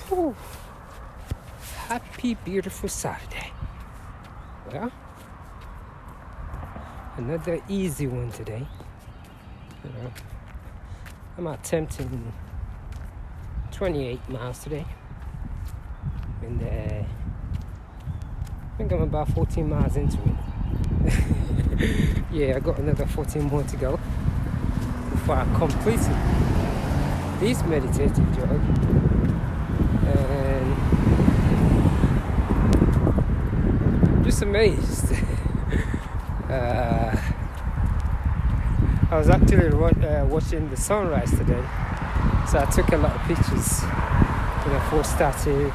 Whew. Happy, beautiful Saturday. Well, another easy one today. You know, I'm attempting 28 miles today. And I think I'm about 14 miles into it. Yeah, I got another 14 more to go before I complete this meditative jog. And I'm just amazed. I was actually watching the sunrise today, so I took a lot of pictures when I first started.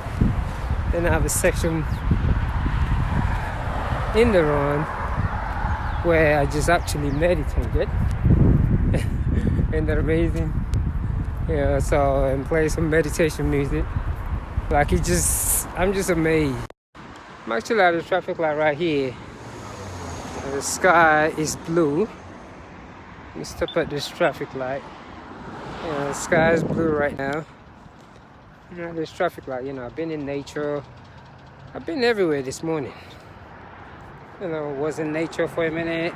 Then I have a section in the run where I just actually meditated. Isn't that amazing? Yeah, so and play some meditation music. Like I'm just amazed. I'm actually at the traffic light right here. The sky is blue. Let me stop at this traffic light. The sky is blue right now. This traffic light, I've been in nature. I've been everywhere this morning. Was in nature for a minute,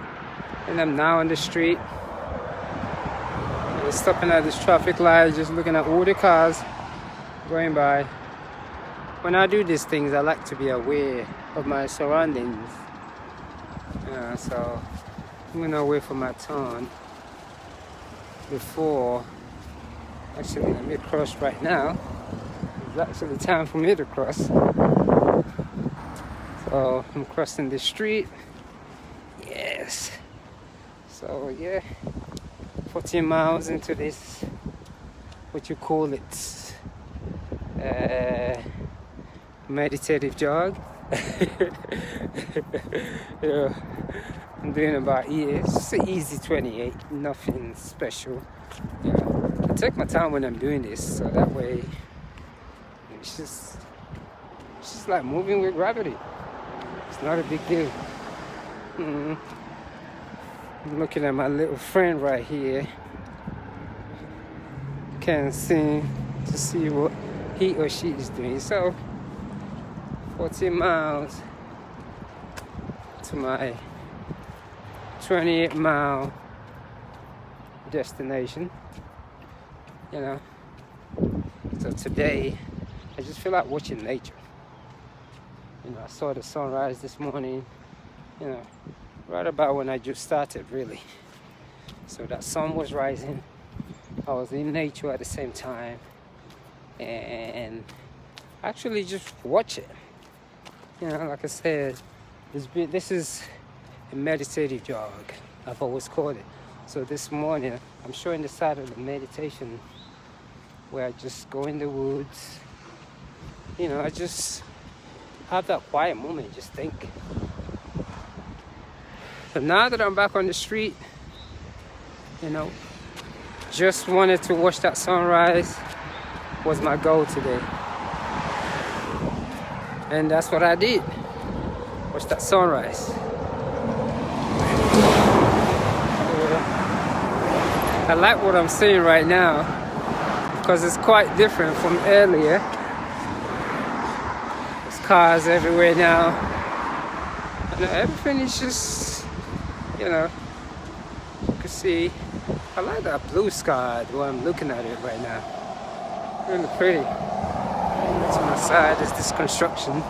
and I'm now on the street. I'm stopping at this traffic light, just looking at all the cars going by. When I do these things, I like to be aware of my surroundings. So I'm gonna wait for my turn before. Actually, let me cross right now. It's actually time for me to cross. So I'm crossing the street. Yes. So yeah, 14 miles into this, what you call it, meditative jog. Yeah, I'm doing about it's just an easy 28, nothing special. I take my time when I'm doing this, so that way it's just like moving with gravity. It's not a big deal. I'm looking at my little friend right here. Can't seem to see what he or she is doing. So 14 miles to my 28-mile destination. So today I just feel like watching nature. I saw the sunrise this morning, right about when I just started, really. So that sun was rising. I was in nature at the same time, and actually just watch it. Like I said, this is a meditative jog, I've always called it. So this morning, I'm showing the side of the meditation where I just go in the woods. I just have that quiet moment, just think. So now that I'm back on the street, just wanted to watch that sunrise was my goal today. And that's what I did. Watch that sunrise. I like what I'm seeing right now because it's quite different from earlier. There's cars everywhere now. And everything is just, you can see. I like that blue sky the way I'm looking at it right now. Really pretty. To my side is this construction.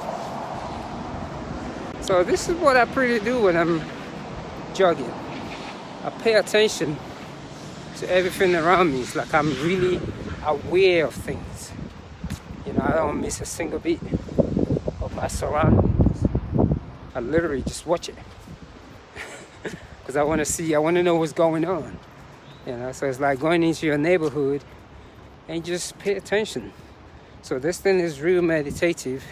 So this is what I pretty do when I'm jogging. I pay attention to everything around me. It's like I'm really aware of things. I don't miss a single beat of my surroundings. I literally just watch it. Because I want to know what's going on. So it's like going into your neighborhood and just pay attention. So this thing is real meditative.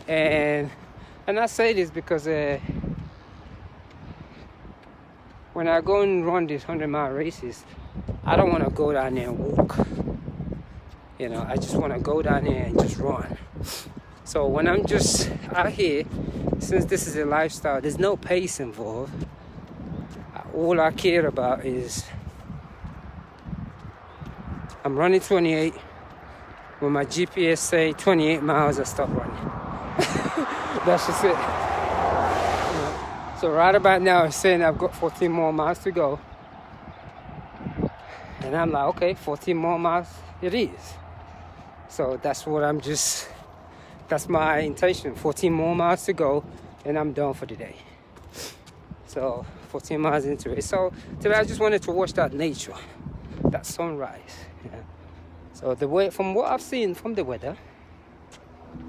And I say this because when I go and run these 100-mile races, I don't want to go down there and walk. I just want to go down there and just run. So when I'm just out here, since this is a lifestyle, there's no pace involved. All I care about is I'm running 28. When my GPS say 28 miles, I stop running. That's just it. So right about now, it's saying I've got 14 more miles to go. And I'm like, okay, 14 more miles it is. So that's what that's my intention. 14 more miles to go, and I'm done for the day. So 14 miles into it. So today I just wanted to watch that nature, that sunrise. Yeah. So the way, from what I've seen from the weather,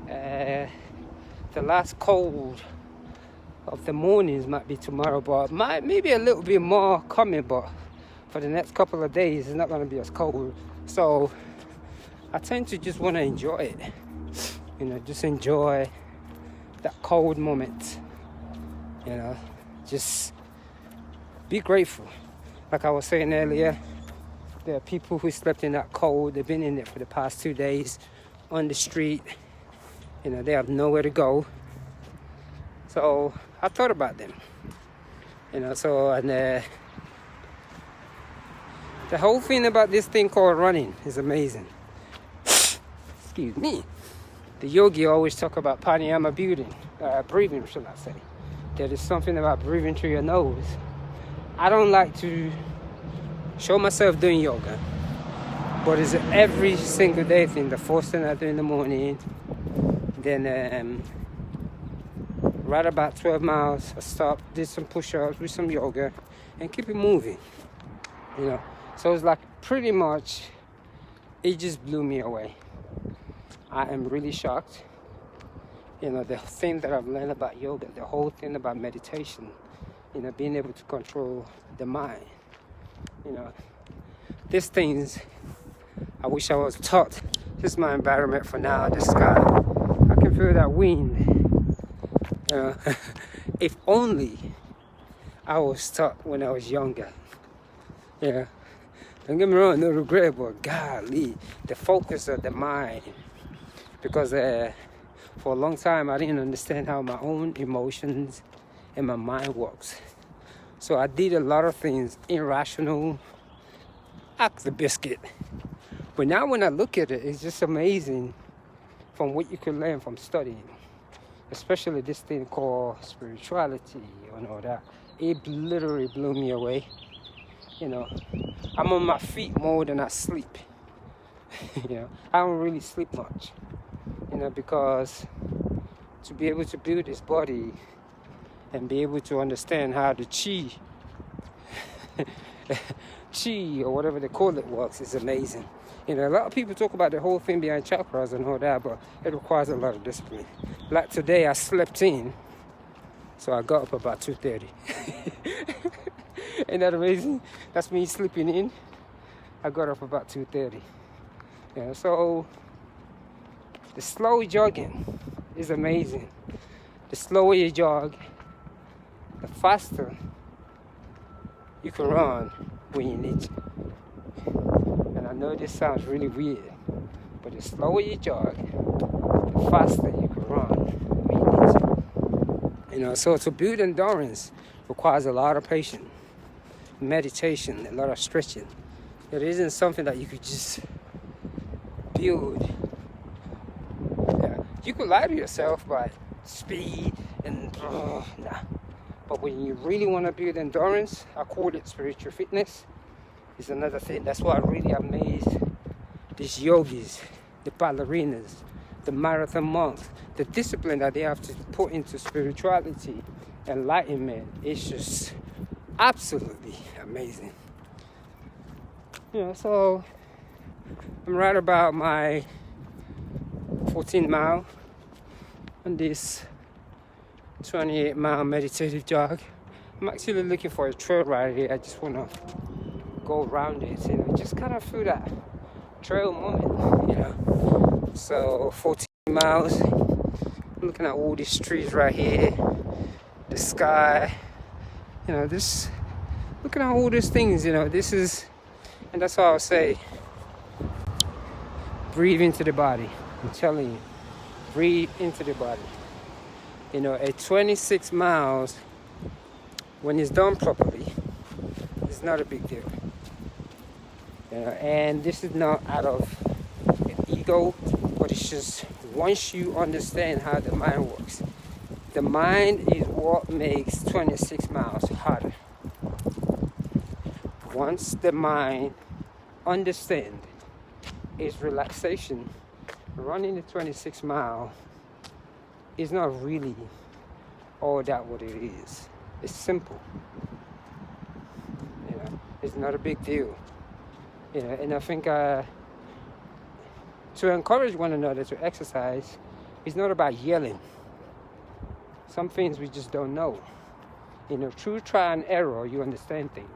the last cold of the mornings might be tomorrow, but maybe a little bit more coming, but for the next couple of days it's not going to be as cold. So I tend to just want to enjoy it, just enjoy that cold moment, just be grateful. Like I was saying earlier, there are people who slept in that cold. They've been in it for the past 2 days on the street. They have nowhere to go. So I thought about them. And the whole thing about this thing called running is amazing. Excuse me. The yogi always talk about pranayama breathing, shall I say. There is something about breathing through your nose. I don't like to show myself doing yoga, but it's an every single day thing. The first thing I do in the morning, then right about 12 miles, I stop, did some push-ups with some yoga, and keep it moving. So it's like pretty much, it just blew me away. I am really shocked. The thing that I've learned about yoga, the whole thing about meditation, being able to control the mind. These things, I wish I was taught. This is my environment for now, the sky. I can feel that wind. If only I was taught when I was younger. Don't get me wrong, no regret, but golly, the focus of the mind. Because for a long time, I didn't understand how my own emotions and my mind works. So I did a lot of things irrational, act the biscuit. But now when I look at it, it's just amazing from what you can learn from studying. Especially this thing called spirituality and all that. It literally blew me away. I'm on my feet more than I sleep. I don't really sleep much. Because to be able to build this body and be able to understand how the chi or whatever they call it works is amazing. A lot of people talk about the whole thing behind chakras and all that, but it requires a lot of discipline. Like today, I slept in, so I got up about 2:30. Isn't that amazing? That's me sleeping in. I got up about 2:30. So the slow jogging is amazing. The slower you jog, the faster you can run when you need to. And I know this sounds really weird, but the slower you jog, the faster you can run when you need to. So to build endurance requires a lot of patience, meditation, a lot of stretching. It isn't something that you could just build. You could lie to yourself by speed and nah. But when you really want to build endurance, I call it spiritual fitness. Is another thing. That's why I really amazed these yogis, the ballerinas, the marathon monks, the discipline that they have to put into spirituality, enlightenment. It's just absolutely amazing. So I'm right about my 14 mile on this 28 mile meditative jog. I'm actually looking for a trail ride here. I just want to go around it, just kind of feel that trail moment, So 14 miles, I'm looking at all these trees right here, the sky, this, looking at all these things, this is, and that's why I would say, breathe into the body. I'm telling you, breathe into the body. A 26 miles, when it's done properly, it's not a big deal. And this is not out of an ego, but it's just once you understand how the mind works. The mind is what makes 26 miles harder. Once the mind understands its relaxation, running the 26 mile is not really all that what it is. It's simple. You know, it's not a big deal. You know, and I think to encourage one another to exercise is not about yelling. Some things we just don't know. You know, through trial and error, you understand things.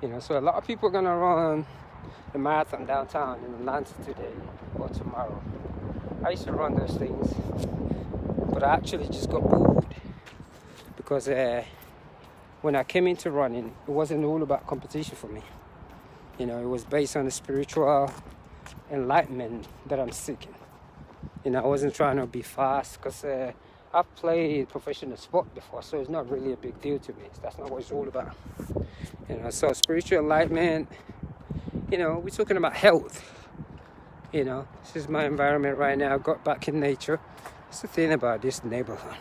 You know, so a lot of people are gonna run the marathon downtown in Atlanta today or tomorrow. I used to run those things, but I actually just got bored because when I came into running, it wasn't all about competition for me. You know, it was based on the spiritual enlightenment that I'm seeking. You know, I wasn't trying to be fast because I've played professional sport before, so it's not really a big deal to me. That's not what it's all about. You know, so spiritual enlightenment, you know, we're talking about health. You know, this is my environment right now. I got back in nature. That's the thing about this neighborhood.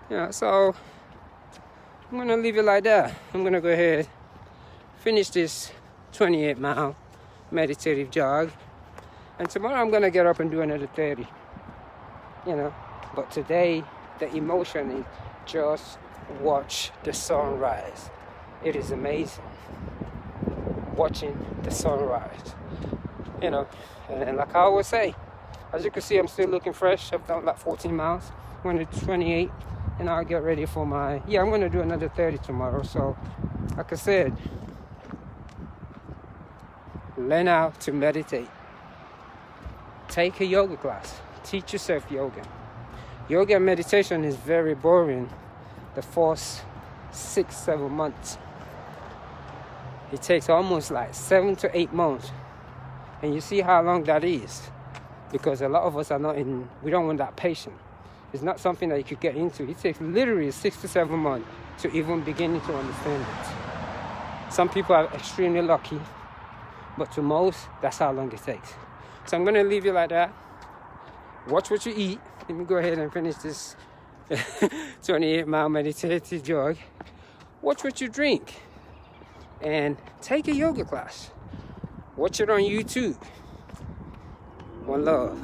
You know, so I'm going to leave it like that. I'm going to go ahead, finish this 28-mile meditative jog. And tomorrow I'm going to get up and do another 30. You know, but today the emotion is just watch the sunrise. It is amazing watching the sunrise. You know, and like I always say, as you can see, I'm still looking fresh. I've done like 14 miles. I'm going to do 28, and I'll get ready for I'm going to do another 30 tomorrow. So, like I said, learn how to meditate. Take a yoga class. Teach yourself yoga. Yoga and meditation is very boring the first 6-7 months. It takes almost like 7 to 8 months. And you see how long that is. Because a lot of us we don't want that patient. It's not something that you could get into. It takes literally 6 to 7 months to even begin to understand it. Some people are extremely lucky, but to most, that's how long it takes. So I'm going to leave you like that. Watch what you eat. Let me go ahead and finish this 28-mile meditative jog. Watch what you drink. And take a yoga class. Watch it on YouTube. One love.